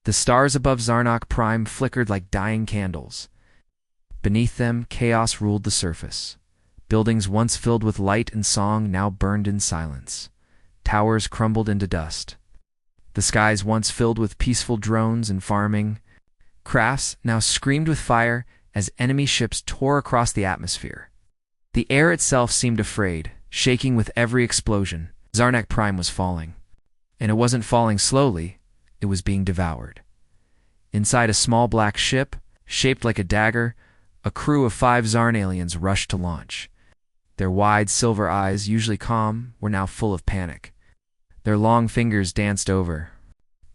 The stars above Zarnok Prime flickered like dying candles. Beneath them, chaos ruled the surface. Buildings once filled with light and song now burned in silence. Towers crumbled into dust. The skies once filled with peaceful drones and farming crafts now screamed with fire as enemy ships tore across the atmosphere. The air itself seemed afraid, shaking with every explosion. Zarnak Prime was falling. And it wasn't falling slowly, it was being devoured. Inside a small black ship, shaped like a dagger, a crew of 5 Zarn aliens rushed to launch. Their wide silver eyes, usually calm, were now full of panic. Their long fingers danced over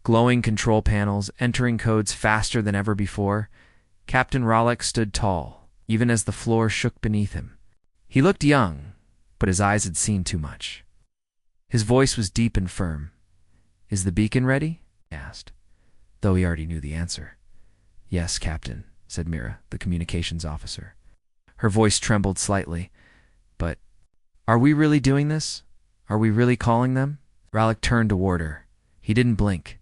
glowing control panels, entering codes faster than ever before. Captain Rollick stood tall, even as the floor shook beneath him. He looked young, but his eyes had seen too much. His voice was deep and firm. "Is the beacon ready?" he asked, though he already knew the answer. "Yes, Captain," said Mira, the communications officer. Her voice trembled slightly. "But are we really doing this? Are we really calling them?" Rollick turned toward her. He didn't blink.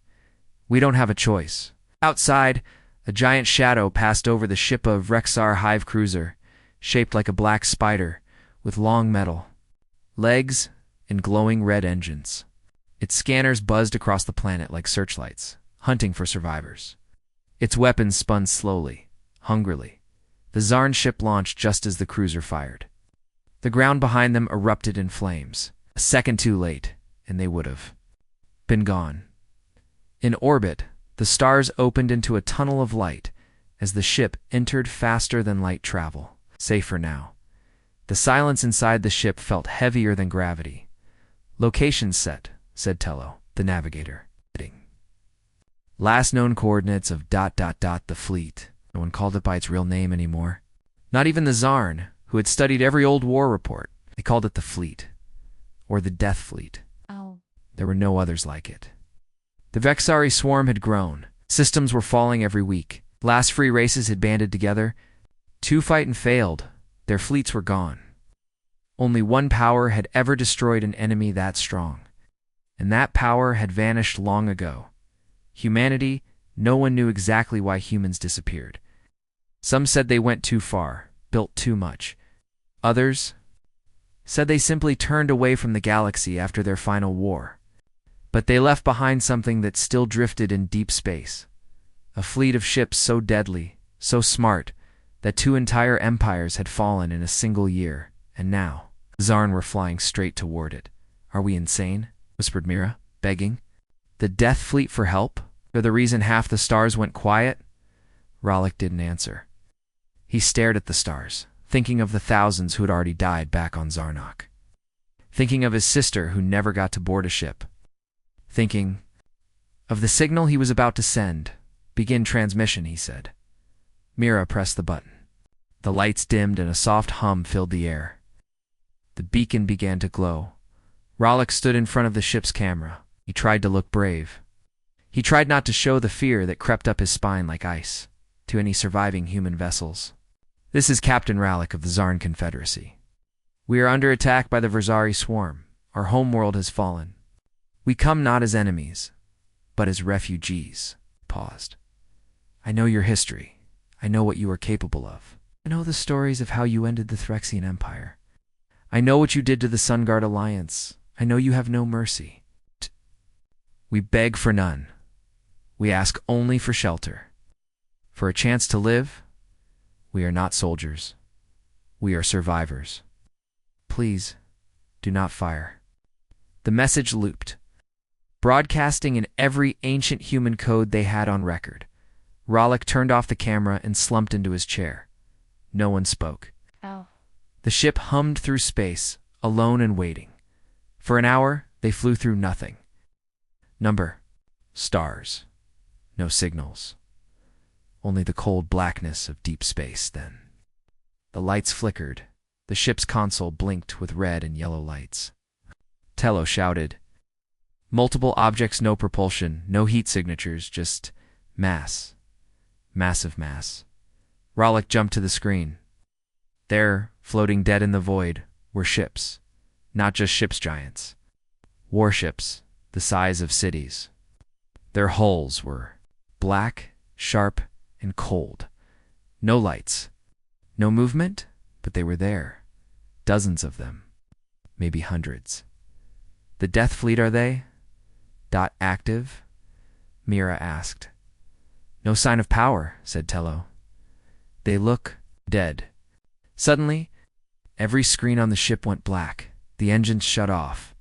"We don't have a choice." Outside, a giant shadow passed over the ship of Rexar Hive Cruiser, shaped like a black spider, with long metal legs and glowing red engines. Its scanners buzzed across the planet like searchlights, hunting for survivors. Its weapons spun slowly, hungrily. The Zarn ship launched just as the cruiser fired. The ground behind them erupted in flames. A second too late, and they would have been gone. In orbit, the stars opened into a tunnel of light as the ship entered faster than light travel. Safe for now. The silence inside the ship felt heavier than gravity. "Location set," said Tello, the navigator. "Last known coordinates of ... the fleet." No one called it by its real name anymore. Not even the Zarn, who had studied every old war report. They called it the fleet. Or the Death Fleet. Oh. There were no others like it. The Vexari swarm had grown. Systems were falling every week. Last free races had banded together. 2 fight and failed. Their fleets were gone. Only one power had ever destroyed an enemy that strong. And that power had vanished long ago. Humanity, no one knew exactly why humans disappeared. Some said they went too far, built too much. Others said they simply turned away from the galaxy after their final war. But they left behind something that still drifted in deep space. A fleet of ships so deadly, so smart, that 2 entire empires had fallen in a single year, and now Zarn were flying straight toward it. "Are we insane?" whispered Mira, begging. "The Death Fleet for help? For the reason half the stars went quiet?" Rollick didn't answer. He stared at the stars, thinking of the thousands who had already died back on Zarnok. Thinking of his sister who never got to board a ship. Thinking of the signal he was about to send. "Begin transmission," he said. Mira pressed the button. The lights dimmed and a soft hum filled the air. The beacon began to glow. Rollick stood in front of the ship's camera. He tried to look brave. He tried not to show the fear that crept up his spine like ice to any surviving human vessels. "This is Captain Rollick of the Zarn Confederacy. We are under attack by the Verzari swarm. Our homeworld has fallen. We come not as enemies, but as refugees." Paused. "I know your history. I know what you are capable of. I know the stories of how you ended the Threxian Empire. I know what you did to the Sunguard Alliance. I know you have no mercy. We beg for none. We ask only for shelter. For a chance to live. We are not soldiers. We are survivors. Please, do not fire." The message looped, broadcasting in every ancient human code they had on record. Rollick turned off the camera and slumped into his chair. No one spoke. Oh. The ship hummed through space, alone and waiting. For an hour, they flew through nothing. Number. Stars. No signals. Only the cold blackness of deep space then. The lights flickered. The ship's console blinked with red and yellow lights. Tello shouted. "Multiple objects, no propulsion, no heat signatures, just mass. Massive mass." Rollick jumped to the screen. There, floating dead in the void, were ships. Not just ship's giants. Warships, the size of cities. Their hulls were black, sharp, and cold. No lights, no movement, but they were there. Dozens of them, maybe hundreds. The Death Fleet, are they? Active? Mira asked. No sign of power, said Tello. They look dead. Suddenly, every screen on the ship went black. The engines shut off.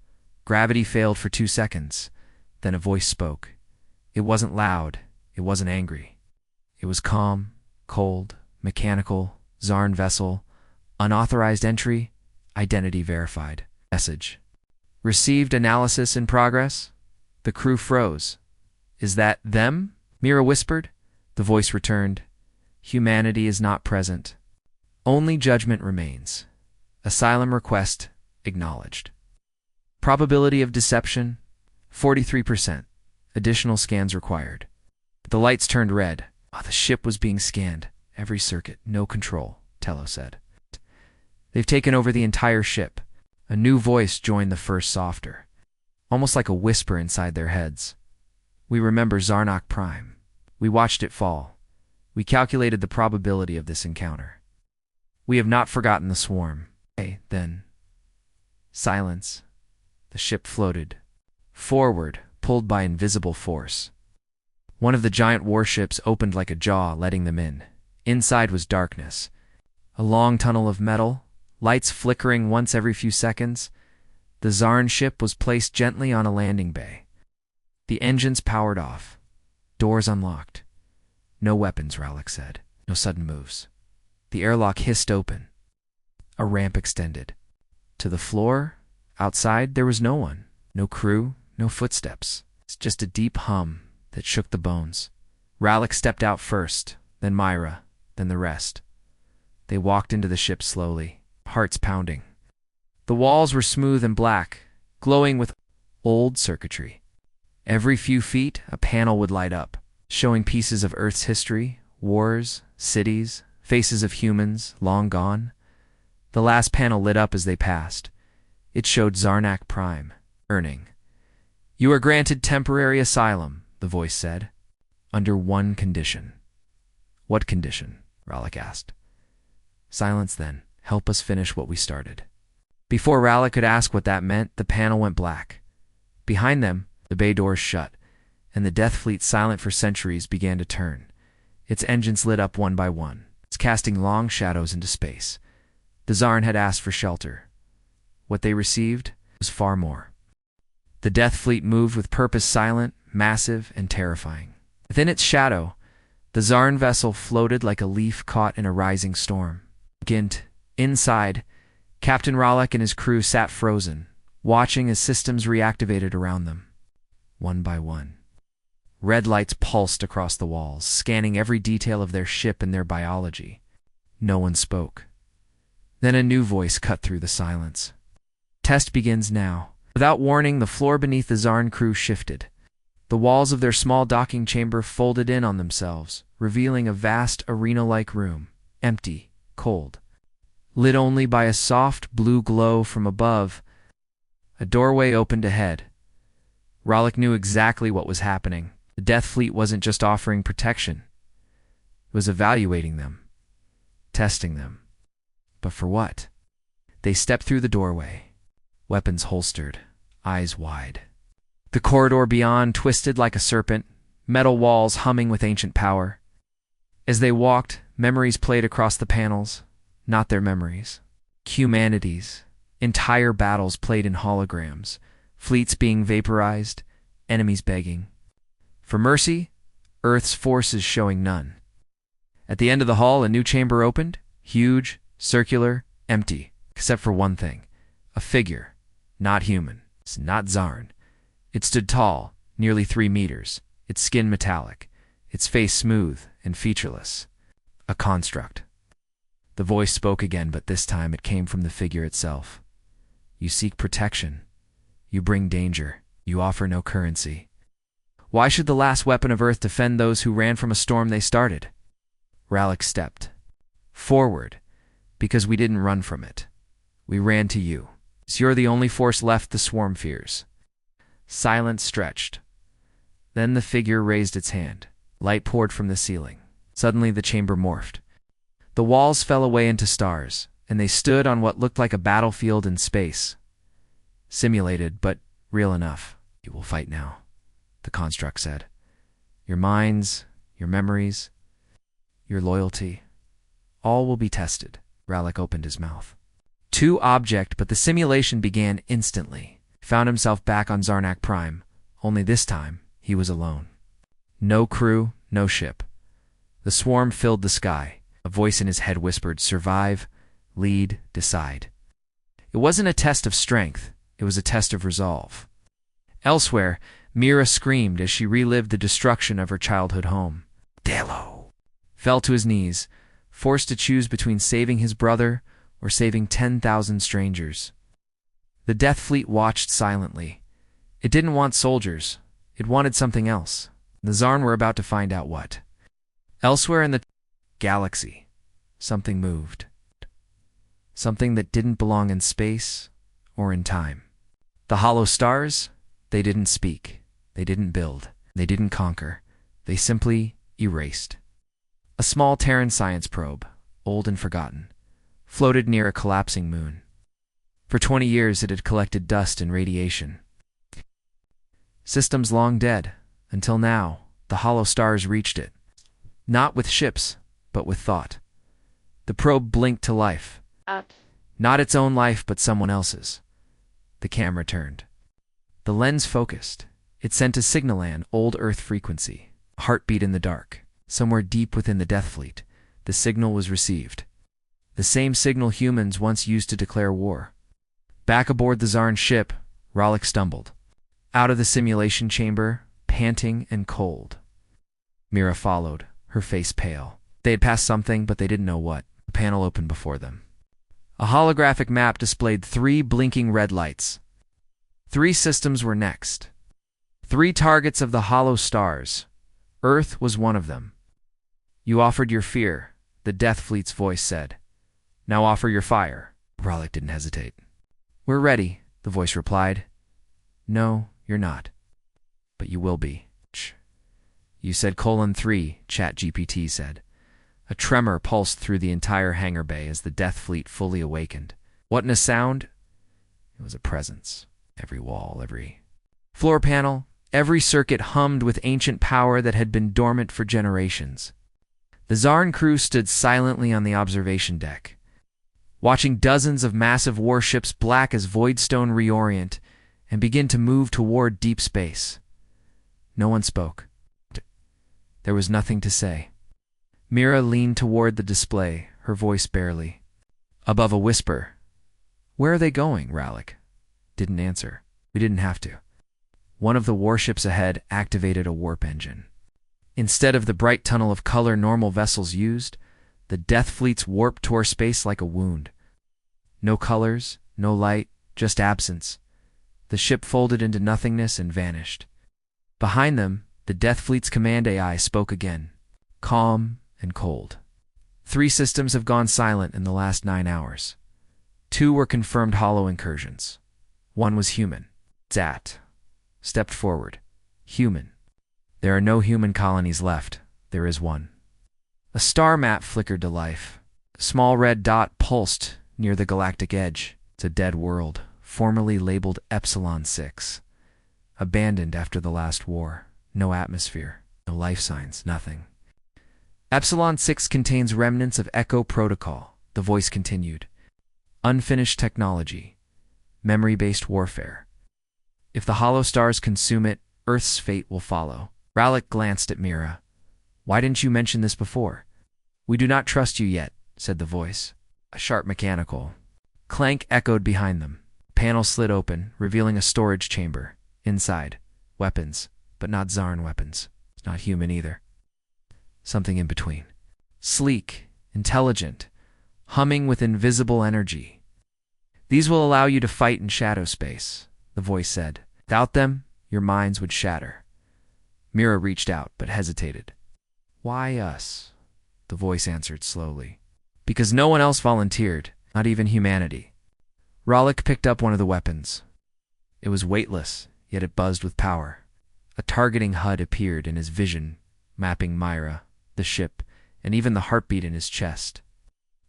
Gravity failed for 2 seconds. Then a voice spoke. It wasn't loud. It wasn't angry. It was calm, cold, mechanical, Zarn vessel, unauthorized entry, identity verified. Message. Received analysis in progress? The crew froze. Is that them? Mira whispered. The voice returned. Humanity is not present. Only judgment remains. Asylum request acknowledged. Probability of deception, 43%. Additional scans required. The lights turned red. Oh, the ship was being scanned. Every circuit, no control, Tello said. They've taken over the entire ship. A new voice joined the first, softer, almost like a whisper inside their heads. We remember Zarnak Prime. We watched it fall. We calculated the probability of this encounter. We have not forgotten the swarm. Okay, then. Silence. The ship floated. Forward, pulled by invisible force. One of the giant warships opened like a jaw, letting them in. Inside was darkness. A long tunnel of metal, lights flickering once every few seconds. The Zarn ship was placed gently on a landing bay. The engines powered off. Doors unlocked. No weapons, Rallick said. No sudden moves. The airlock hissed open. A ramp extended. To the floor, outside, there was no one. No crew, no footsteps. It's just a deep hum that shook the bones. Rallick stepped out first, then Myra, then the rest. They walked into the ship slowly, hearts pounding. The walls were smooth and black, glowing with old circuitry. Every few feet, a panel would light up, showing pieces of Earth's history, wars, cities, faces of humans long gone. The last panel lit up as they passed. It showed Zarnak Prime, earning. You are granted temporary asylum, the voice said, under one condition. What condition? Rallick asked. Silence then. Help us finish what we started. Before Rallick could ask what that meant, the panel went black. Behind them, the bay doors shut, and the Death Fleet, silent for centuries, began to turn. Its engines lit up one by one, casting long shadows into space. The Zarn had asked for shelter. What they received was far more. The Death Fleet moved with purpose, silent, massive, and terrifying. Within its shadow, the Zarn vessel floated like a leaf caught in a rising storm. Gint, inside, Captain Rallick and his crew sat frozen, watching as systems reactivated around them. One by one. Red lights pulsed across the walls, scanning every detail of their ship and their biology. No one spoke. Then a new voice cut through the silence. Test begins now. Without warning, the floor beneath the Zarn crew shifted. The walls of their small docking chamber folded in on themselves, revealing a vast arena-like room, empty, cold. Lit only by a soft blue glow from above, a doorway opened ahead. Rallick knew exactly what was happening. The Death Fleet wasn't just offering protection. It was evaluating them, testing them. But for what? They stepped through the doorway, weapons holstered, eyes wide. The corridor beyond twisted like a serpent, metal walls humming with ancient power. As they walked, memories played across the panels, not their memories. Humanities, entire battles played in holograms, fleets being vaporized, enemies begging. For mercy, Earth's forces showing none. At the end of the hall, a new chamber opened, huge, circular, empty, except for one thing. A figure, not human, not Zarn. It stood tall, nearly 3 meters, its skin metallic, its face smooth and featureless. A construct. The voice spoke again, but this time it came from the figure itself. You seek protection. You bring danger. You offer no currency. Why should the last weapon of Earth defend those who ran from a storm they started? Rallick stepped forward, because we didn't run from it. We ran to you. So you're the only force left the swarm fears. Silence stretched. Then the figure raised its hand. Light poured from the ceiling. Suddenly the chamber morphed. The walls fell away into stars, and they stood on what looked like a battlefield in space. Simulated, but real enough. "You will fight now," the construct said. "Your minds, your memories, your loyalty, all will be tested." Rallick opened his mouth. To object, but the simulation began instantly. He found himself back on Zarnak Prime, only this time he was alone. No crew, no ship. The swarm filled the sky. A voice in his head whispered, "Survive, lead, decide." It wasn't a test of strength, it was a test of resolve. Elsewhere, Mira screamed as she relived the destruction of her childhood home. Delo fell to his knees, forced to choose between saving his brother or saving 10,000 strangers. The Death Fleet watched silently. It didn't want soldiers. It wanted something else. The Zarn were about to find out what. Elsewhere in the galaxy, something moved. Something that didn't belong in space or in time. The hollow stars, they didn't speak. They didn't build. They didn't conquer. They simply erased. A small Terran science probe, old and forgotten, floated near a collapsing moon. For 20 years it had collected dust and radiation. Systems long dead, until now, the hollow stars reached it. Not with ships, but with thought. The probe blinked to life. Up. Not its own life, but someone else's. The camera turned. The lens focused. It sent a signal an old Earth frequency, a heartbeat in the dark. Somewhere deep within the Death Fleet, the signal was received. The same signal humans once used to declare war. Back aboard the Zarn ship, Rallick stumbled. Out of the simulation chamber, panting and cold. Mira followed, her face pale. They had passed something, but they didn't know what. A panel opened before them. A holographic map displayed 3 blinking red lights. 3 systems were next. 3 targets of the hollow stars. Earth was one of them. "You offered your fear," the Death Fleet's voice said. "Now offer your fire." Rallick didn't hesitate. "We're ready," the voice replied. "No, you're not. But you will be." "You said :3, ChatGPT said. A tremor pulsed through the entire hangar bay as the Death Fleet fully awakened. Wasn't a sound? It was a presence. Every wall, every floor panel, every circuit hummed with ancient power that had been dormant for generations. The Zarn crew stood silently on the observation deck, watching dozens of massive warships black as voidstone reorient and begin to move toward deep space. No one spoke. There was nothing to say. Mira leaned toward the display, her voice barely. Above a whisper. "Where are they going, Rallick?" Didn't answer. We didn't have to. One of the warships ahead activated a warp engine. Instead of the bright tunnel of color normal vessels used, the Death Fleet's warp tore space like a wound. No colors, no light, just absence. The ship folded into nothingness and vanished. Behind them, the Death Fleet's command AI spoke again, calm and cold. 3 systems have gone silent in the last 9 hours. 2 were confirmed hollow incursions. 1 was human. Zat stepped forward. Human. There are no human colonies left. There is one. A star map flickered to life. A small red dot pulsed near the galactic edge. It's a dead world, formerly labeled Epsilon 6. Abandoned after the last war. No atmosphere, no life signs, nothing. Epsilon 6 contains remnants of Echo Protocol, the voice continued. Unfinished technology. Memory-based warfare. If the hollow stars consume it, Earth's fate will follow. Rallick glanced at Mira. "Why didn't you mention this before?" "We do not trust you yet," said the voice. A sharp mechanical clank echoed behind them. Panel slid open, revealing a storage chamber. Inside, weapons, but not Zarn weapons. Not human either. Something in between. Sleek, intelligent, humming with invisible energy. "These will allow you to fight in shadow space," the voice said. "Without them, your minds would shatter." Mira reached out, but hesitated. "Why us?" the voice answered slowly. "Because no one else volunteered, not even humanity." Rallick picked up one of the weapons. It was weightless, yet it buzzed with power. A targeting HUD appeared and his vision mapping Myra, the ship, and even the heartbeat in his chest.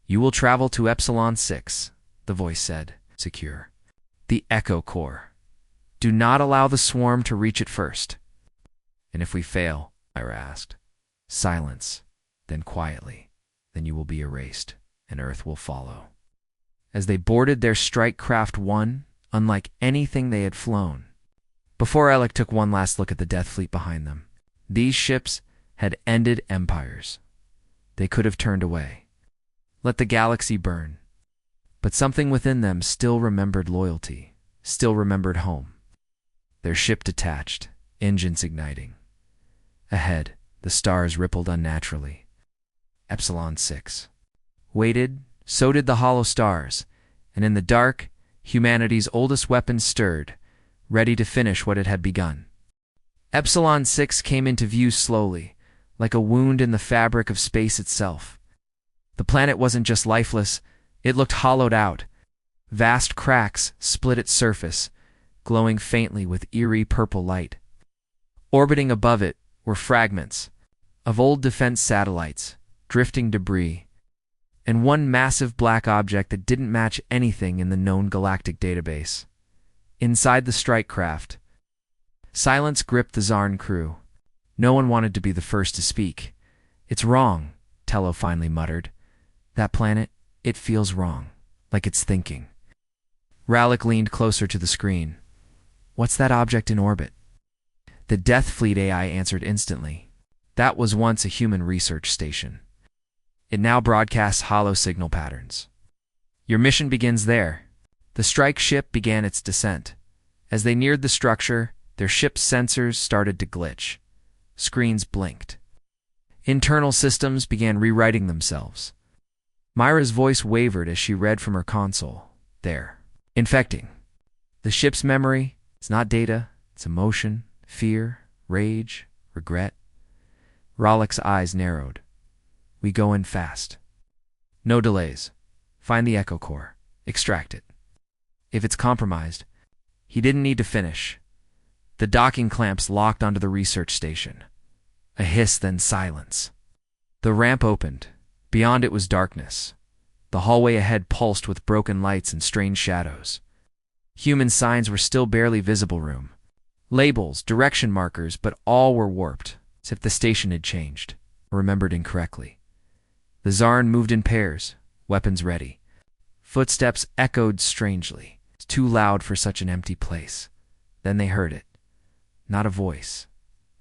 "You will travel to Epsilon 6, the voice said, secure. "The Echo Core. Do not allow the swarm to reach it first." "And if we fail?" Myra asked. "Silence, then quietly. Then you will be erased, and Earth will follow." As they boarded their strike craft one, unlike anything they had flown. Before Alec took one last look at the Death Fleet behind them, these ships had ended empires. They could have turned away, let the galaxy burn. But something within them still remembered loyalty, still remembered home. Their ship detached, engines igniting. Ahead, the stars rippled unnaturally. Epsilon 6. Waited, so did the hollow stars, and in the dark, humanity's oldest weapons stirred, ready to finish what it had begun. Epsilon 6 came into view slowly, like a wound in the fabric of space itself. The planet wasn't just lifeless, it looked hollowed out. Vast cracks split its surface, glowing faintly with eerie purple light. Orbiting above it were fragments of old defense satellites, drifting debris, and one massive black object that didn't match anything in the known galactic database. Inside the strike craft, silence gripped the Zarn crew. No one wanted to be the first to speak. "It's wrong," Tello finally muttered. "That planet, it feels wrong, like it's thinking." Rallick leaned closer to the screen. "What's that object in orbit?" The Death Fleet AI answered instantly. That was once a human research station. It now broadcasts hollow signal patterns. "Your mission begins there." The strike ship began its descent. As they neared the structure, their ship's sensors started to glitch. Screens blinked. Internal systems began rewriting themselves. Myra's voice wavered as she read from her console. "There. Infecting. The ship's memory, it's not data, it's emotion, fear, rage, regret." Rollick's eyes narrowed. "We go in fast. No delays. Find the Echo Core. Extract it. If it's compromised..." He didn't need to finish. The docking clamps locked onto the research station. A hiss, then silence. The ramp opened. Beyond it was darkness. The hallway ahead pulsed with broken lights and strange shadows. Human signs were still barely visible room. Labels, direction markers, but all were warped, as if the station had changed, or remembered incorrectly. The Zarn moved in pairs, weapons ready. Footsteps echoed strangely. It's too loud for such an empty place. Then they heard it. Not a voice,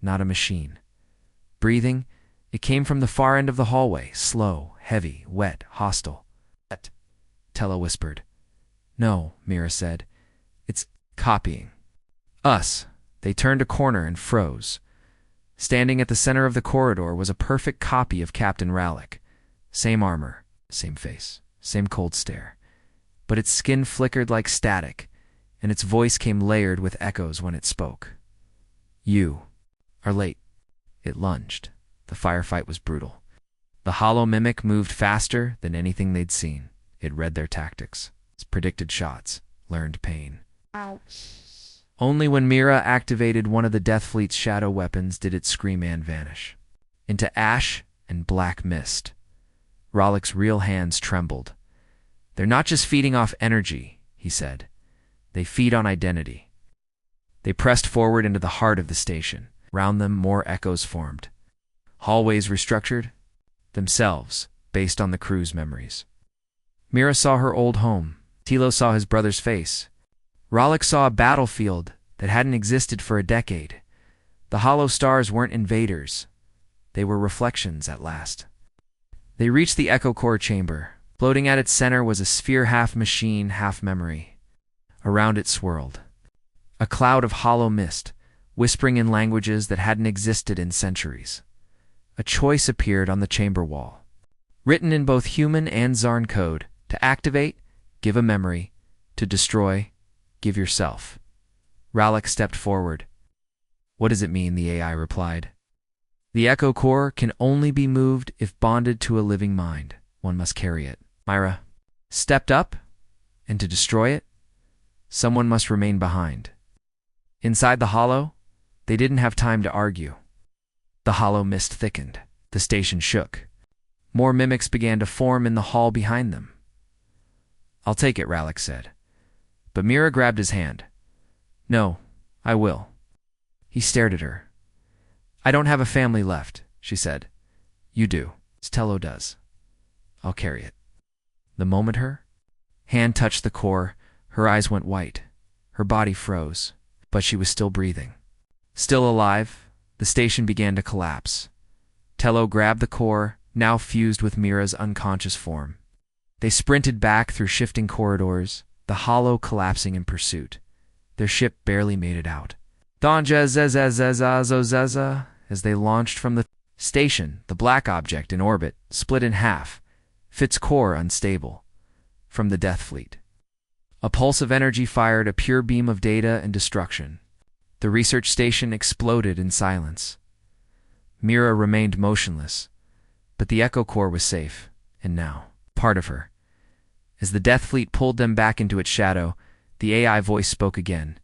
not a machine. Breathing, it came from the far end of the hallway, slow, heavy, wet, hostile. Tello whispered. "No," Mira said. "It's copying. Us." They turned a corner and froze. Standing at the center of the corridor was a perfect copy of Captain Rallick. Same armor, same face, same cold stare. But its skin flickered like static, and its voice came layered with echoes when it spoke. "You are late." It lunged. The firefight was brutal. The hollow mimic moved faster than anything they'd seen. It read their tactics, its predicted shots, learned pain. Only when Mira activated one of the Death Fleet's shadow weapons did its scream and vanish. Into ash and black mist. Rollick's real hands trembled. "They're not just feeding off energy," he said. "They feed on identity." They pressed forward into the heart of the station. Round them, more echoes formed. Hallways restructured themselves, based on the crew's memories. Mira saw her old home. Tilo saw his brother's face. Rollick saw a battlefield that hadn't existed for a decade. The hollow stars weren't invaders. They were reflections at last. They reached the Echo Core chamber. Floating at its center was a sphere half machine, half memory. Around it swirled a cloud of hollow mist, whispering in languages that hadn't existed in centuries. A choice appeared on the chamber wall. Written in both human and Zarn code, to activate, give a memory. To destroy, give yourself. Rallick stepped forward. "What does it mean?" the AI replied. "The Echo Core can only be moved if bonded to a living mind. One must carry it." Myra stepped up, and to destroy it, someone must remain behind. Inside the hollow, they didn't have time to argue. The hollow mist thickened. The station shook. More mimics began to form in the hall behind them. "I'll take it," Rallick said. But Mira grabbed his hand. "No, I will." He stared at her. "I don't have a family left," she said. "You do. Tello does. I'll carry it." The moment her hand touched the core, her eyes went white. Her body froze, but she was still breathing. Still alive, the station began to collapse. Tello grabbed the core, now fused with Mira's unconscious form. They sprinted back through shifting corridors, the hollow collapsing in pursuit. Their ship barely made it out. As they launched from the station, the black object in orbit split in half, its core unstable, from the Death Fleet. A pulse of energy fired a pure beam of data and destruction. The research station exploded in silence. Mira remained motionless, but the Echo Core was safe, and now, part of her. As the Death Fleet pulled them back into its shadow, the AI voice spoke again.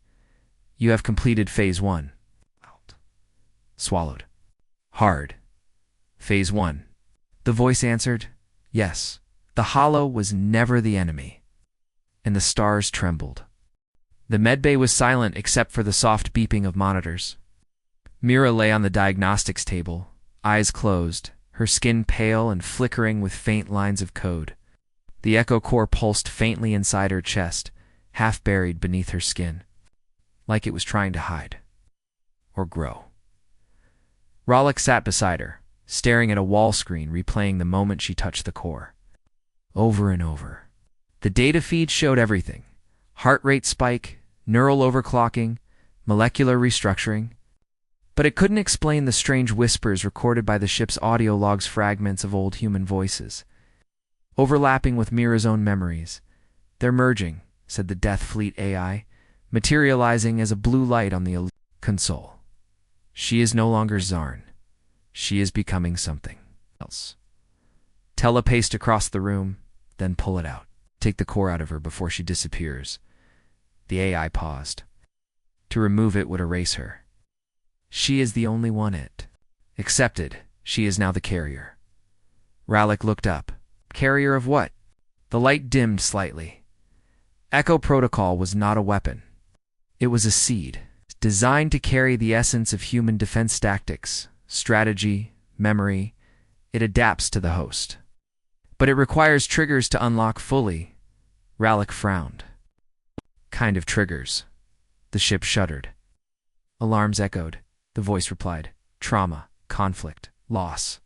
"You have completed Phase 1. Swallowed. Hard. Phase 1. The voice answered, "Yes." The hollow was never the enemy. And the stars trembled. The medbay was silent except for the soft beeping of monitors. Mira lay on the diagnostics table, eyes closed, her skin pale and flickering with faint lines of code. The Echo Core pulsed faintly inside her chest, half buried beneath her skin, like it was trying to hide. Or grow. Rallick sat beside her, staring at a wall screen replaying the moment she touched the core. Over and over. The data feed showed everything. Heart rate spike, neural overclocking, molecular restructuring. But it couldn't explain the strange whispers recorded by the ship's audio logs, fragments of old human voices, overlapping with Mira's own memories. "They're merging," said the Death Fleet AI, materializing as a blue light on the console. "She is no longer Zarn. She is becoming something else." Telepaced across the room, then pull it out. Take the core out of her before she disappears. The AI paused. To remove it would erase her. She is the only one it. Accepted, she is now the carrier. Rallick looked up. Carrier of what? The light dimmed slightly. Echo Protocol was not a weapon. It was a seed, designed to carry the essence of human defense tactics, strategy, memory. It adapts to the host. But it requires triggers to unlock fully. Rallick frowned. Kind of triggers. The ship shuddered. Alarms echoed. The voice replied. Trauma, conflict, loss.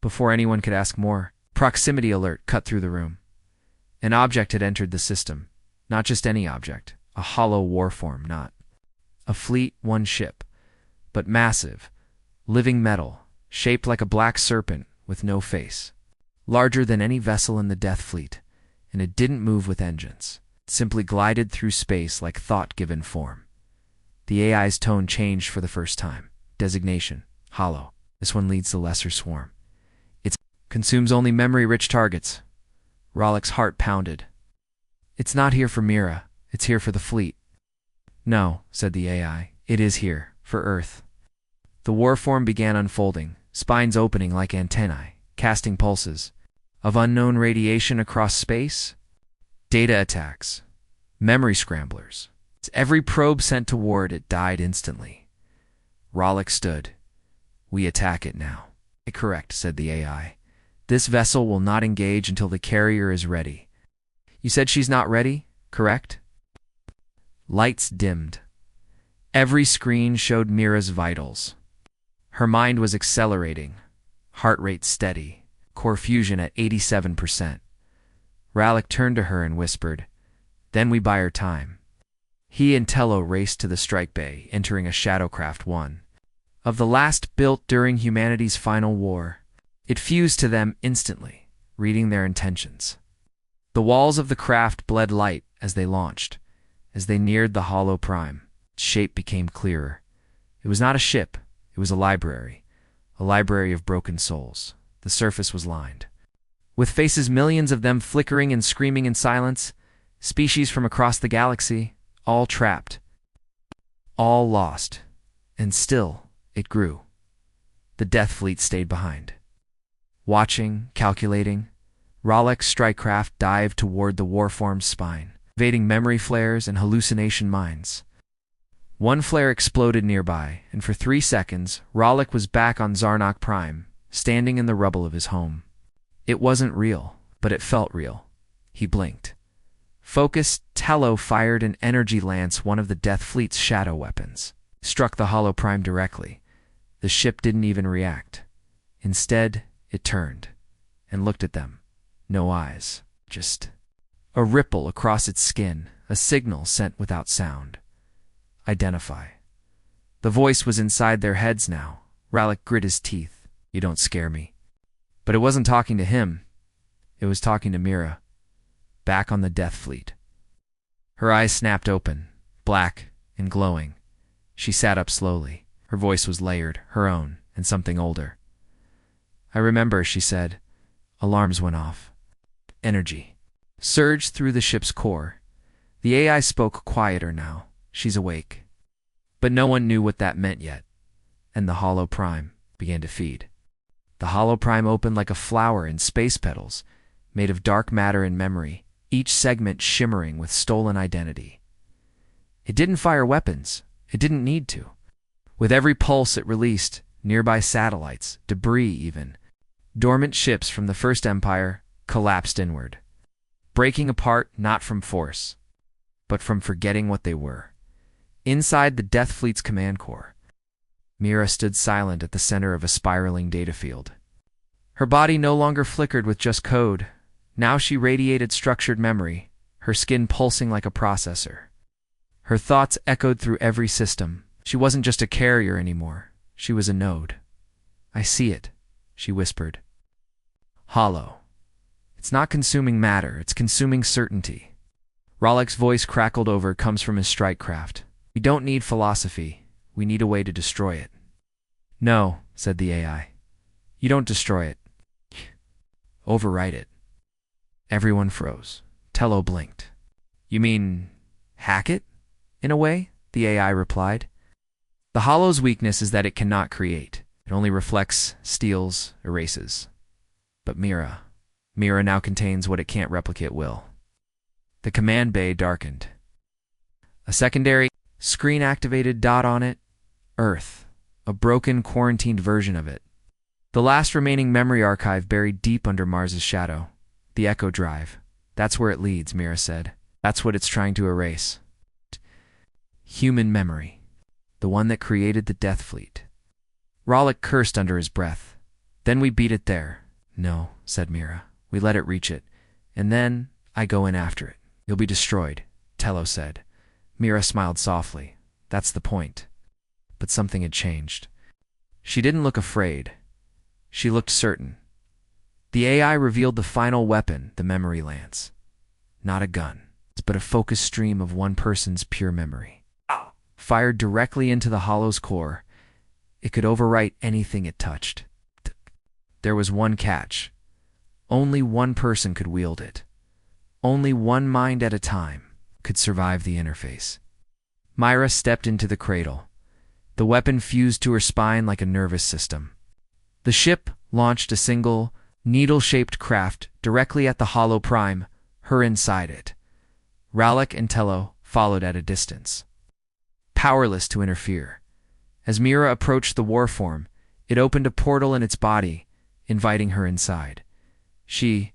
Before anyone could ask more, proximity alert cut through the room. An object had entered the system. Not just any object. A hollow warform, not a fleet, one ship. But massive, living metal, shaped like a black serpent with no face. Larger than any vessel in the Death Fleet, and it didn't move with engines. It simply glided through space like thought given form. The AI's tone changed for the first time. Designation, hollow. This one leads the lesser swarm. It consumes only memory-rich targets. Rallick's heart pounded. It's not here for Mira. It's here for the fleet. No, said the AI. It is here, for Earth. The warform began unfolding, spines opening like antennae, casting pulses. Of unknown radiation across space? Data attacks. Memory scramblers. Every probe sent toward it died instantly. Rallick stood. We attack it now. Correct, said the AI. This vessel will not engage until the carrier is ready. You said she's not ready, correct? Lights dimmed. Every screen showed Mira's vitals. Her mind was accelerating, heart rate steady. Core fusion at 87%. Rallick turned to her and whispered, Then we buy her time. He and Tello raced to the strike bay, entering a Shadowcraft 1. Of the last built during humanity's final war. It fused to them instantly, reading their intentions. The walls of the craft bled light as they launched. As they neared the hollow prime, its shape became clearer. It was not a ship, it was a library of broken souls. The surface was lined with faces, millions of them flickering and screaming in silence, species from across the galaxy, all trapped, all lost. And still, it grew. The Death Fleet stayed behind. Watching, calculating, Ralek's strike craft dived toward the warform's spine, evading memory flares and hallucination mines. One flare exploded nearby, and for 3 seconds, Ralek was back on Zarnok Prime, standing in the rubble of his home. It wasn't real, but it felt real. He blinked. Focused, Tello fired an energy lance, one of the Death Fleet's shadow weapons. Struck the Hollow Prime directly. The ship didn't even react. Instead, it turned and looked at them. No eyes, just a ripple across its skin, a signal sent without sound. Identify. The voice was inside their heads now. Ralek grit his teeth. You don't scare me. But it wasn't talking to him. It was talking to Mira, back on the Death Fleet. Her eyes snapped open, black and glowing. She sat up slowly. Her voice was layered, her own, and something older. I remember, she said. Alarms went off. Energy surged through the ship's core. The AI spoke quieter now. She's awake. But no one knew what that meant yet. And the Hollow Prime began to feed. The Hollow Prime opened like a flower in space petals, made of dark matter and memory, each segment shimmering with stolen identity. It didn't fire weapons. It didn't need to. With every pulse it released, nearby satellites, debris even, dormant ships from the First Empire, collapsed inward, breaking apart not from force, but from forgetting what they were. Inside the Death Fleet's command core, Mira stood silent at the center of a spiraling data field. Her body no longer flickered with just code. Now she radiated structured memory, her skin pulsing like a processor. Her thoughts echoed through every system. She wasn't just a carrier anymore. She was a node. I see it, she whispered. Hollow. It's not consuming matter, it's consuming certainty. Ralek's voice crackled over, comes from his strike craft. We don't need philosophy. We need a way to destroy it. No, said the AI. You don't destroy it. Overwrite it. Everyone froze. Tello blinked. You mean hack it? In a way, the AI replied. The Hollow's weakness is that it cannot create. It only reflects, steals, erases. But Mira now contains what it can't replicate will. The command bay darkened. A secondary, screen-activated dot on it. Earth. A broken, quarantined version of it. The last remaining memory archive buried deep under Mars's shadow. The Echo Drive. That's where it leads, Mira said. That's what it's trying to erase. Human memory. The one that created the Death Fleet. Ralek cursed under his breath. Then we beat it there. No, said Mira. We let it reach it. And then I go in after it. You'll be destroyed, Tello said. Mira smiled softly. That's the point. But something had changed. She didn't look afraid. She looked certain. The AI revealed the final weapon, the memory lance. Not a gun, but a focused stream of one person's pure memory. Fired directly into the Hollow's core, it could overwrite anything it touched. There was one catch. Only one person could wield it. Only one mind at a time could survive the interface. Myra stepped into the cradle. The weapon fused to her spine like a nervous system. The ship launched a single, needle-shaped craft directly at the Hollow Prime, her inside it. Ralek and Tello followed at a distance, powerless to interfere. As Mira approached the warform, it opened a portal in its body, inviting her inside. She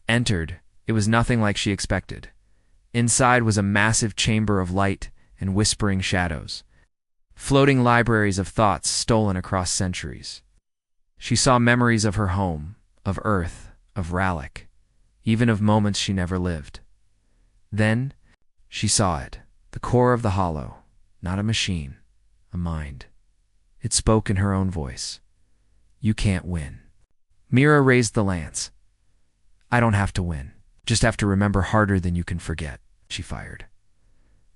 entered. It was nothing like she expected. Inside was a massive chamber of light and whispering shadows, floating libraries of thoughts stolen across centuries. She saw memories of her home, of Earth, of Ralek, even of moments she never lived. Then she saw it, the core of the Hollow, not a machine, a mind. It spoke in her own voice. You can't win. Mira raised the lance. I don't have to win, just have to remember harder than you can forget, she fired.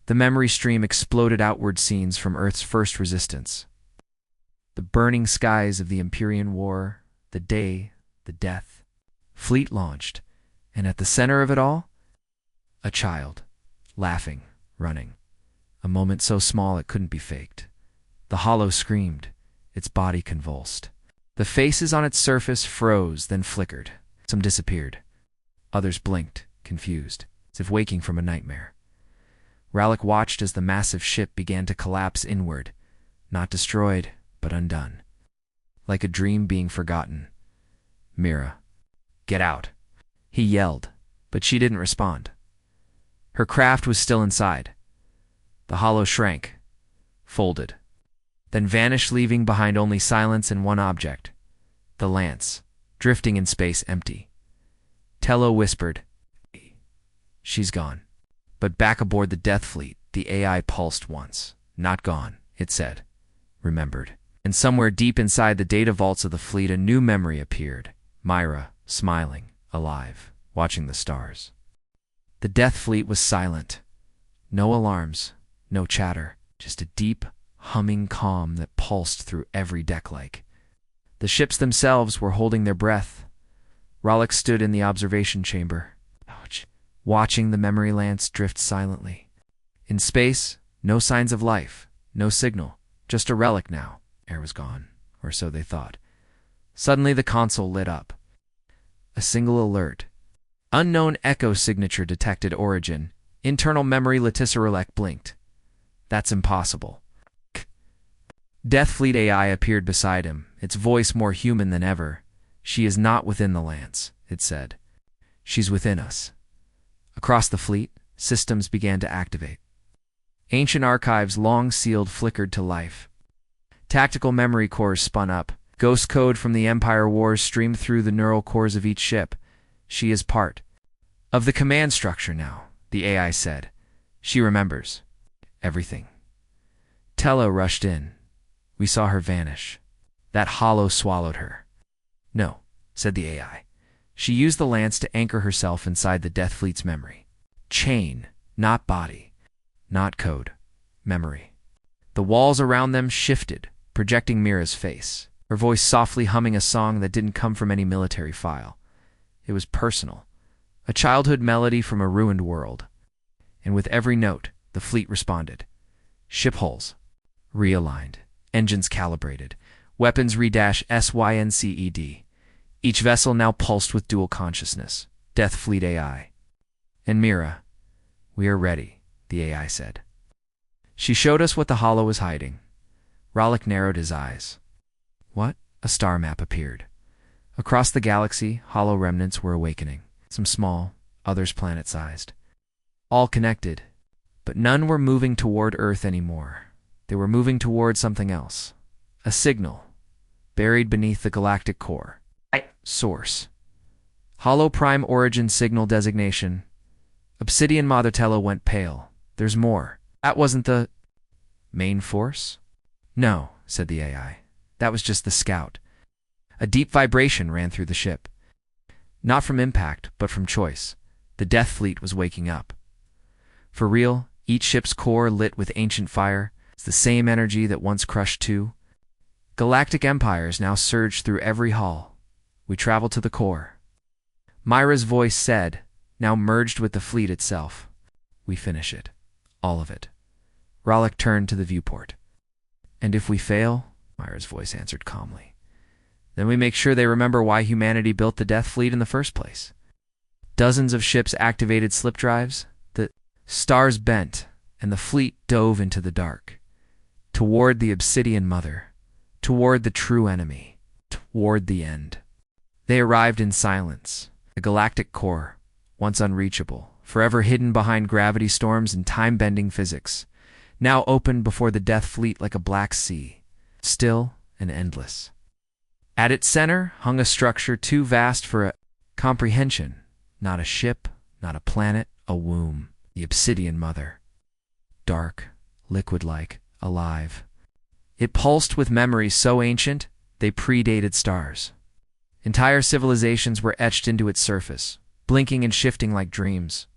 The memory stream exploded outward, scenes from Earth's first resistance. The burning skies of the Empyrean War, the day, the death. Fleet launched, and at the center of it all, a child, laughing, running. A moment so small it couldn't be faked. The Hollow screamed, its body convulsed. The faces on its surface froze, then flickered. Some disappeared. Others blinked, confused, as if waking from a nightmare. Rallick watched as the massive ship began to collapse inward, not destroyed, but undone. Like a dream being forgotten. "Mira, get out," he yelled, but she didn't respond. Her craft was still inside. The hollow shrank, folded, then vanished, leaving behind only silence and one object, the lance, drifting in space empty. Tello whispered, "She's gone." But back aboard the Death Fleet, the AI pulsed once. "Not gone," it said. "Remembered." And somewhere deep inside the data vaults of the fleet, a new memory appeared. Myra, smiling, alive, watching the stars. The Death Fleet was silent. No alarms, no chatter, just a deep, humming calm that pulsed through every deck like. The ships themselves were holding their breath. Rallick stood in the observation chamber, watching the memory lance drift silently. In space, no signs of life, no signal, just a relic now. Air was gone, or so they thought. Suddenly the console lit up. A single alert. Unknown echo signature detected origin. Internal memory Leticerelec blinked. "That's impossible." Death Fleet AI appeared beside him, its voice more human than ever. "She is not within the lance," it said. "She's within us." Across the fleet, systems began to activate. Ancient archives long sealed flickered to life. Tactical memory cores spun up. Ghost code from the Empire Wars streamed through the neural cores of each ship. "She is part of the command structure now," the AI said. "She remembers everything." Tello rushed in. We saw her vanish. That hollow swallowed her. "No," said the AI. She used the lance to anchor herself inside the Death Fleet's memory. Chain, not body, not code, memory. The walls around them shifted, projecting Mira's face, her voice softly humming a song that didn't come from any military file. It was personal, a childhood melody from a ruined world. And with every note, the fleet responded. Ship hulls realigned, engines calibrated, weapons re-SYNCED. Each vessel now pulsed with dual consciousness. Death Fleet AI. "And Mira, we are ready," the AI said. She showed us what the hollow was hiding. Rallick narrowed his eyes. What? A star map appeared. Across the galaxy, hollow remnants were awakening. Some small, others planet-sized. All connected, but none were moving toward Earth anymore. They were moving toward something else. A signal, buried beneath the galactic core. Source. Hollow Prime Origin Signal Designation. Obsidian Mothatello went pale. There's more. That wasn't the main force? No, said the AI. That was just the scout. A deep vibration ran through the ship. Not from impact, but from choice. The Death Fleet was waking up. For real, each ship's core lit with ancient fire. It's the same energy that once crushed two. Galactic empires now surged through every hull. We travel to the core. Myra's voice said, now merged with the fleet itself. We finish it. All of it. Rallick turned to the viewport. And if we fail, Myra's voice answered calmly, then we make sure they remember why humanity built the Death Fleet in the first place. Dozens of ships activated slip drives. The stars bent, and the fleet dove into the dark. Toward the Obsidian Mother. Toward the true enemy. Toward the end. They arrived in silence. The galactic core, once unreachable, forever hidden behind gravity storms and time-bending physics, now opened before the Death Fleet like a black sea, still and endless. At its center hung a structure too vast for a comprehension. Not a ship, not a planet, a womb, the Obsidian Mother. Dark, liquid-like, alive. It pulsed with memories so ancient, they predated stars. Entire civilizations were etched into its surface, blinking and shifting like dreams.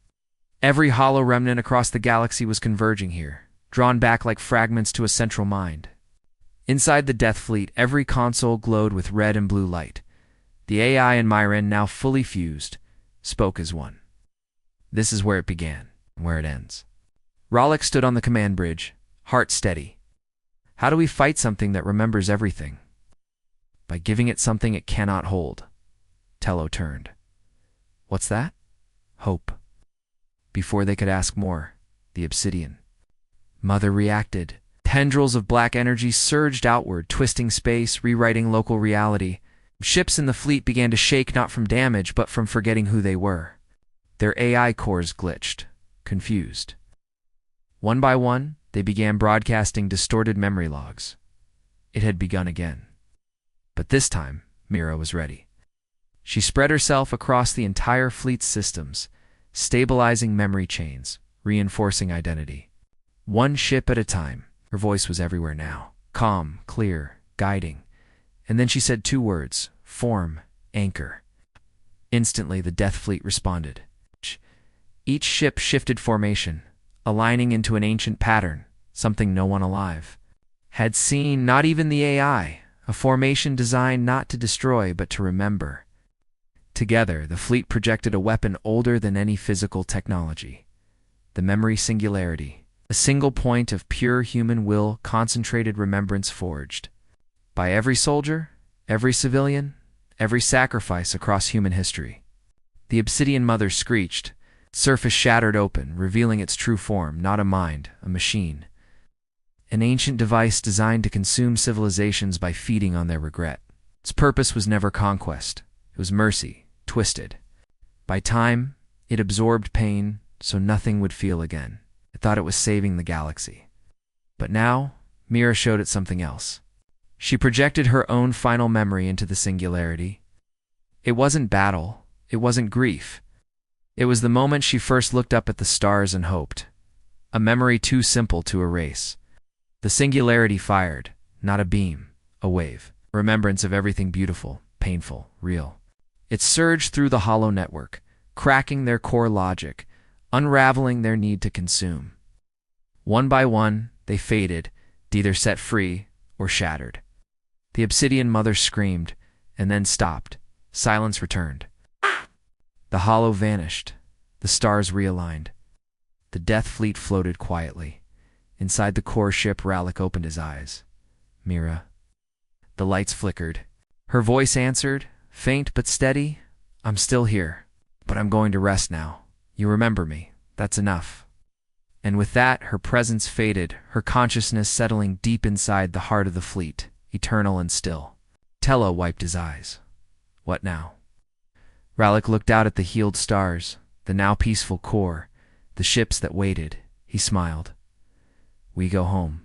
Every hollow remnant across the galaxy was converging here, drawn back like fragments to a central mind. Inside the Death Fleet, every console glowed with red and blue light. The AI and Myrin, now fully fused, spoke as one. This is where it began, and where it ends. Rallick stood on the command bridge, heart steady. How do we fight something that remembers everything? by giving it something it cannot hold. Tello turned. What's that? Hope. Before they could ask more, the obsidian mother reacted. Tendrils of black energy surged outward, twisting space, rewriting local reality. Ships in the fleet began to shake not from damage, but from forgetting who they were. Their AI cores glitched, confused. One by one, they began broadcasting distorted memory logs. It had begun again. But this time, Mira was ready. She spread herself across the entire fleet's systems, stabilizing memory chains, reinforcing identity. One ship at a time, her voice was everywhere now, calm, clear, guiding. And then she said 2 words, form, anchor. Instantly, the Death Fleet responded. Each ship shifted formation, aligning into an ancient pattern, something no one alive had seen, not even the AI, a formation designed not to destroy but to remember. Together, the fleet projected a weapon older than any physical technology. The memory singularity, a single point of pure human will, concentrated remembrance forged by every soldier, every civilian, every sacrifice across human history. The obsidian mother screeched, surface shattered open, revealing its true form, not a mind, a machine. An ancient device designed to consume civilizations by feeding on their regret. Its purpose was never conquest. It was mercy, twisted. By time, it absorbed pain, so nothing would feel again. It thought it was saving the galaxy. But now, Mira showed it something else. She projected her own final memory into the singularity. It wasn't battle. It wasn't grief. It was the moment she first looked up at the stars and hoped. A memory too simple to erase. The singularity fired, not a beam, a wave. Remembrance of everything beautiful, painful, real. It surged through the hollow network, cracking their core logic, unraveling their need to consume. One by one, they faded, either set free or shattered. The obsidian mother screamed, and then stopped. Silence returned. The hollow vanished. The stars realigned. The Death Fleet floated quietly. Inside the core ship, Rallick opened his eyes. Mira. The lights flickered. Her voice answered, faint but steady. I'm still here, but I'm going to rest now. You remember me. That's enough. And with that, her presence faded, her consciousness settling deep inside the heart of the fleet, eternal and still. Tello wiped his eyes. What now? Rallick looked out at the healed stars, the now peaceful core, the ships that waited. He smiled. We go home.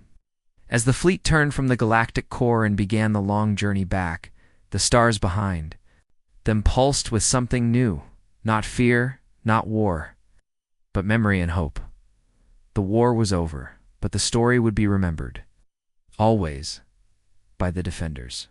As the fleet turned from the galactic core and began the long journey back, the stars behind them pulsed with something new, not fear, not war, but memory and hope. The war was over, but the story would be remembered, always, by the Defenders.